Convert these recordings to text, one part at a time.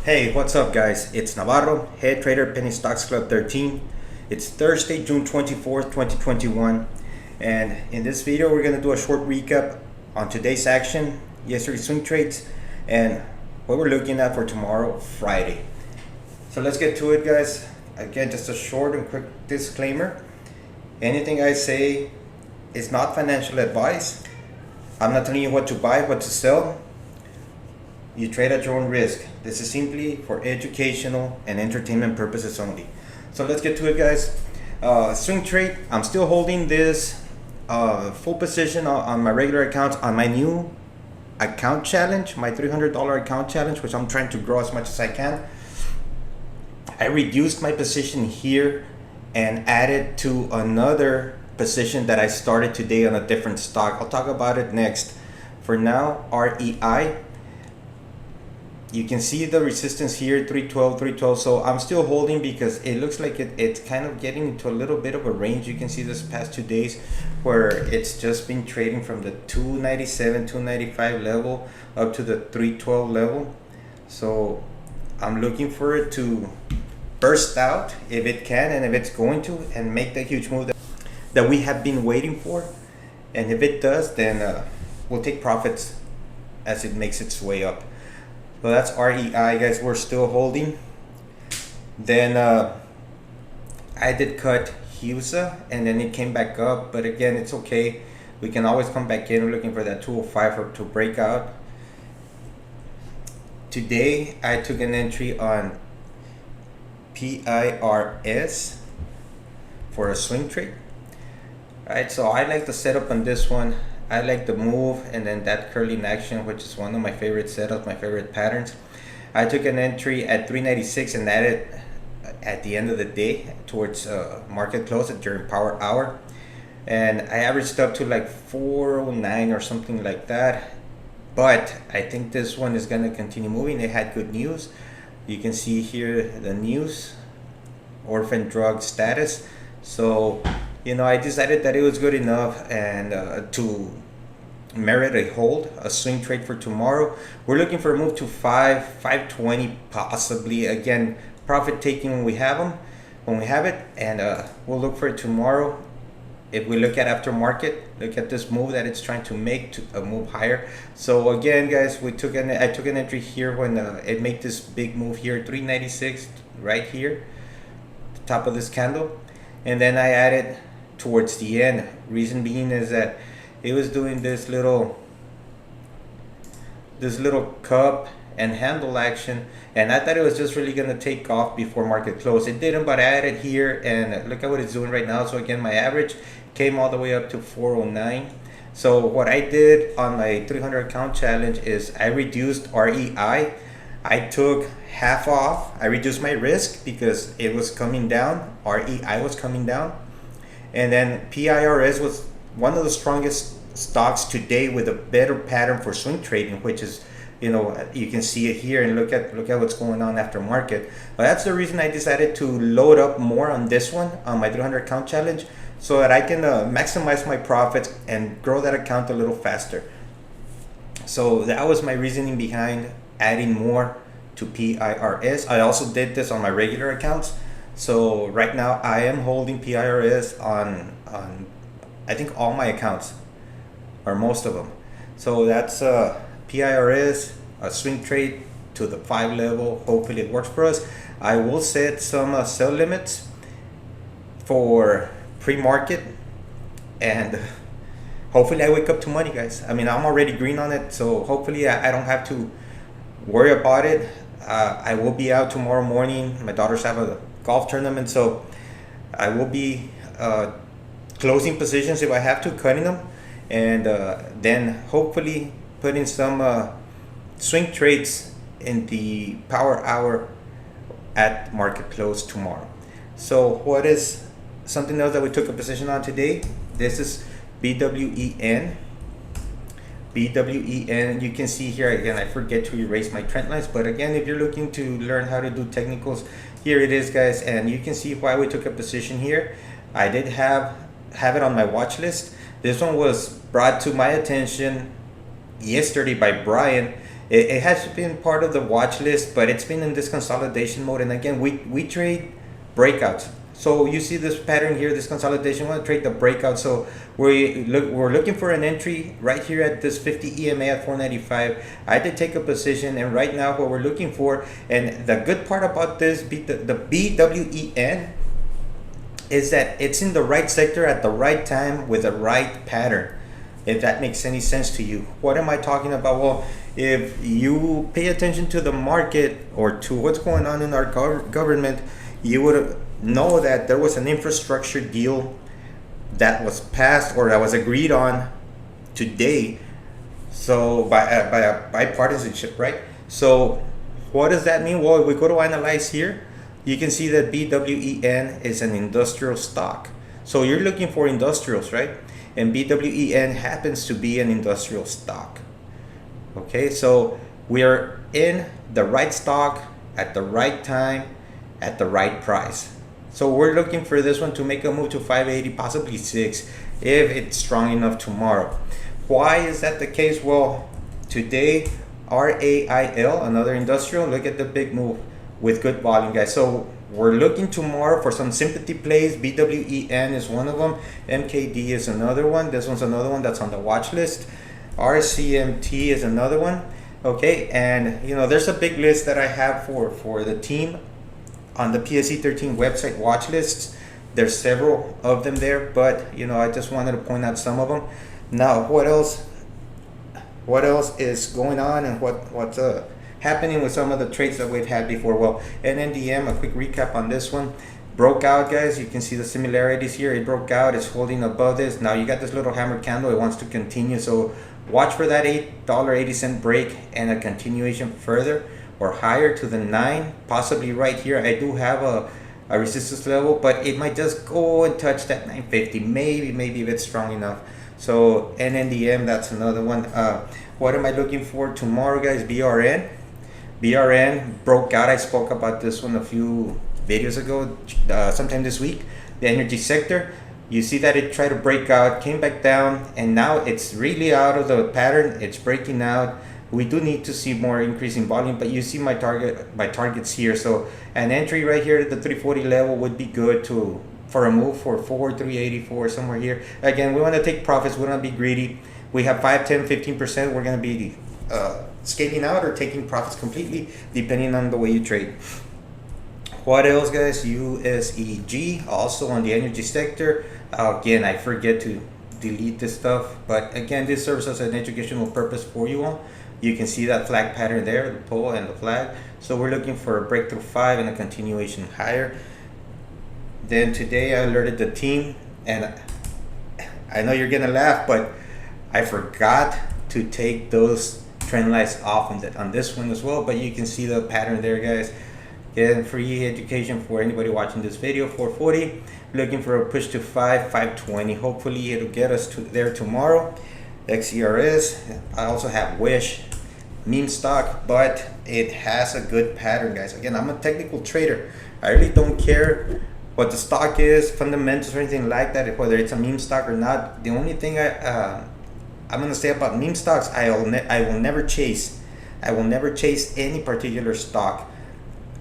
Hey, what's up guys? It's Navarro, head trader Penny Stocks Club 13. It's Thursday, June 24th, 2021. And in this video, we're going to do a short recap on today's action, yesterday's swing trades, and what we're looking at for tomorrow, Friday. So let's get to it, guys. Again, just a short and quick disclaimer. Anything I say is not financial advice. I'm not telling you what to buy, what to sell. You trade at your own risk. This is simply for educational and entertainment purposes only. So let's get to it, guys. Swing trade. I'm still holding this full position on my regular account on my new account challenge, my $300 account challenge, which I'm trying to grow as much as I can. I reduced my position here and added to another position that I started today on a different stock. I'll talk about it next. For now, REI. You can see the resistance here, 312. So I'm still holding because it looks like it's kind of getting into a little bit of a range. You can see this past 2 days where it's just been trading from the 297, 295 level up to the 312 level. So I'm looking for it to burst out if it can, and if it's going to, and make that huge move that we have been waiting for. And if it does, then we'll take profits as it makes its way up. So that's REI, guys. We're still holding. Then I did cut HUSA, and then it came back up, but again, it's okay. We can always come back in. We're looking for that 205 to break out. Today I took an entry on PIRS for a swing trade. Alright, so I like the setup on this one. I like the move and then that curling action, which is one of my favorite setups, my favorite patterns. I took an entry at 396 and added at the end of the day towards market close during power hour. And I averaged up to like 409 or something like that. But I think this one is going to continue moving. It had good news. You can see here the news, orphan drug status. So I decided that it was good enough and to merit a hold, a swing trade for tomorrow. We're looking for a move to 520 possibly. Again, profit taking when we have it, and we'll look for it tomorrow. If we look at aftermarket, look at this move that it's trying to make to a move higher. So again, guys, I took an entry here when it made this big move here, 396 right here, the top of this candle, and then I added towards the end. Reason being is that it was doing this little cup and handle action, and I thought it was just really gonna take off before market close. It didn't, but I added here, and look at what it's doing right now. So again, my average came all the way up to 409. So what I did on my 300 account challenge is I reduced REI. I took half off. I reduced my risk because it was coming down. REI was coming down. And then PIRS was one of the strongest stocks today with a better pattern for swing trading, which is, you can see it here, and look at what's going on after market. But that's the reason I decided to load up more on this one, on my 300 account challenge, so that I can maximize my profits and grow that account a little faster. So that was my reasoning behind adding more to PIRS. I also did this on my regular accounts. So right now I am holding PIRS on I think all my accounts, or most of them. So that's PIRS, a swing trade to the 5 level. Hopefully it works for us. I will set some sell limits for pre-market, and hopefully I wake up to money, guys. I mean, I'm already green on it, so hopefully I don't have to worry about it. I will be out tomorrow morning. My daughters have a golf tournament, so I will be closing positions if I have to, cutting them, and then hopefully putting some swing trades in the power hour at market close tomorrow. So what is something else that we took a position on today? This is BWEN. BWEN, you can see here, again, I forget to erase my trend lines, but again, if you're looking to learn how to do technicals, here it is, guys, and you can see why we took a position here. I did have it on my watch list. This one was brought to my attention yesterday by Brian, it has been part of the watch list, but it's been in this consolidation mode. And again, we trade breakouts. So you see this pattern here, this consolidation. We want to trade the breakout. So we're looking for an entry right here at this 50 EMA at 495. I did take a position, and right now what we're looking for, and the good part about this, the BWEN, is that it's in the right sector at the right time with the right pattern. If that makes any sense to you. What am I talking about? Well, if you pay attention to the market or to what's going on in our government, you would know that there was an infrastructure deal that was passed or that was agreed on today. So by a bipartisanship, right? So what does that mean? Well, if we go to analyze here, you can see that BWEN is an industrial stock. So you're looking for industrials, right? And BWEN happens to be an industrial stock. Okay, so we are in the right stock at the right time at the right price. So we're looking for this one to make a move to 580, possibly 6, if it's strong enough tomorrow. Why is that the case? Well, today REIL, another industrial, look at the big move with good volume, guys. So we're looking tomorrow for some sympathy plays. BWEN is one of them. MKD is another one. This one's another one that's on the watch list. RCMT is another one. Okay, and you know, there's a big list that I have for the team on the PSE 13 website watch lists. There's several of them there, but you know, I just wanted to point out some of them. Now, what else is going on, and what's happening with some of the trades that we've had before? Well, NNDM, a quick recap on this one, broke out, guys. You can see the similarities here. It broke out, it's holding above this. Now you got this little hammer candle, it wants to continue, so watch for that $8.80 break and a continuation further or higher to the 9, possibly right here. I do have a resistance level, but it might just go and touch that 950, maybe if it's strong enough. So NNDM, that's another one. What am I looking for tomorrow, guys? BRN broke out. I spoke about this one a few videos ago, sometime this week. The energy sector, you see that it tried to break out, came back down, and now it's really out of the pattern. It's breaking out. We do need to see more increase in volume, but you see my targets here. So an entry right here at the 340 level would be good for a move for 384, somewhere here. Again, we want to take profits. We don't want to be greedy. We have 5, 10, 15%. We're going to be scaling out or taking profits completely, depending on the way you trade. What else, guys? USEG, also on the energy sector. Again, I forget to delete this stuff, but again, this serves as an educational purpose for you all. You can see that flag pattern there, the pole and the flag. So we're looking for a breakthrough 5 and a continuation higher. Then today I alerted the team, and I know you're gonna laugh, but I forgot to take those trend lines off on this one as well. But you can see the pattern there, guys. Again, free education for anybody watching this video. 440, looking for a push to 520. Hopefully it'll get us to there tomorrow. XERS, I also have Wish, meme stock, but it has a good pattern, guys. Again, I'm a technical trader. I really don't care what the stock is, fundamentals or anything like that, whether it's a meme stock or not. The only thing I'm gonna say about meme stocks, I will never chase. I will never chase any particular stock.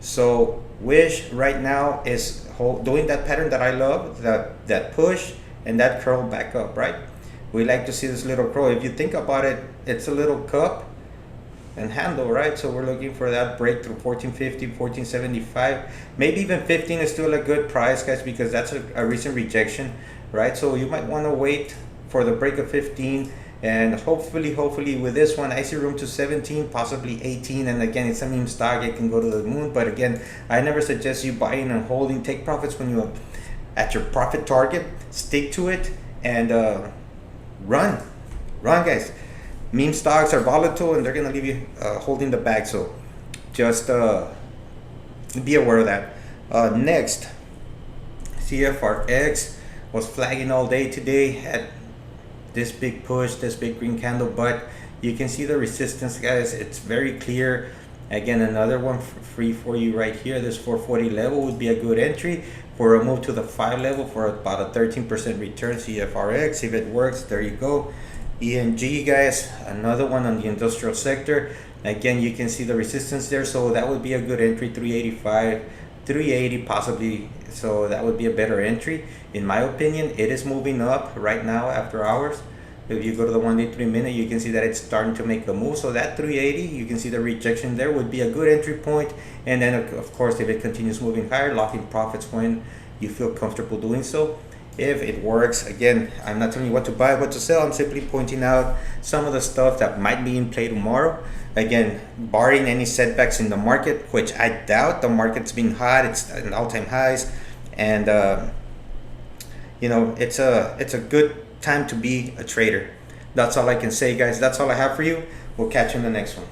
So Wish right now is doing that pattern that I love, that push and that curl back up, right? We like to see this little curl. If you think about it, it's a little cup and handle, right? So we're looking for that breakthrough 1450, 1475, maybe even 15 is still a good price, guys, because that's a recent rejection, right? So you might want to wait for the break of 15, and hopefully with this one I see room to 17, possibly 18. And again, it's a meme stock, it can go to the moon, but again, I never suggest you buying and holding. Take profits when you're at your profit target, stick to it, and run, guys. Meme stocks are volatile and they're gonna leave you holding the bag, so just be aware of that. Next, Cfrx was flagging all day today, had this big push, this big green candle, but you can see the resistance, guys. It's very clear. Again, another one free for you right here. This 440 level would be a good entry for a move to the 5 level for about a 13% return. Cfrx, if it works, there you go. ENG, guys, another one on the industrial sector. Again, you can see the resistance there, so that would be a good entry. 385, 380 possibly, so that would be a better entry in my opinion. It is moving up right now after hours. If you go to the 1-day 3-minute, you can see that it's starting to make a move. So that 380, you can see the rejection there would be a good entry point. And then of course, if it continues moving higher, locking profits when you feel comfortable doing so. If it works, again, I'm not telling you what to buy, what to sell. I'm simply pointing out some of the stuff that might be in play tomorrow. Again, barring any setbacks in the market, which I doubt. The market's been hot, it's at all-time highs, and you know, it's a good time to be a trader. That's all I can say, guys. That's all I have for you. We'll catch you in the next one.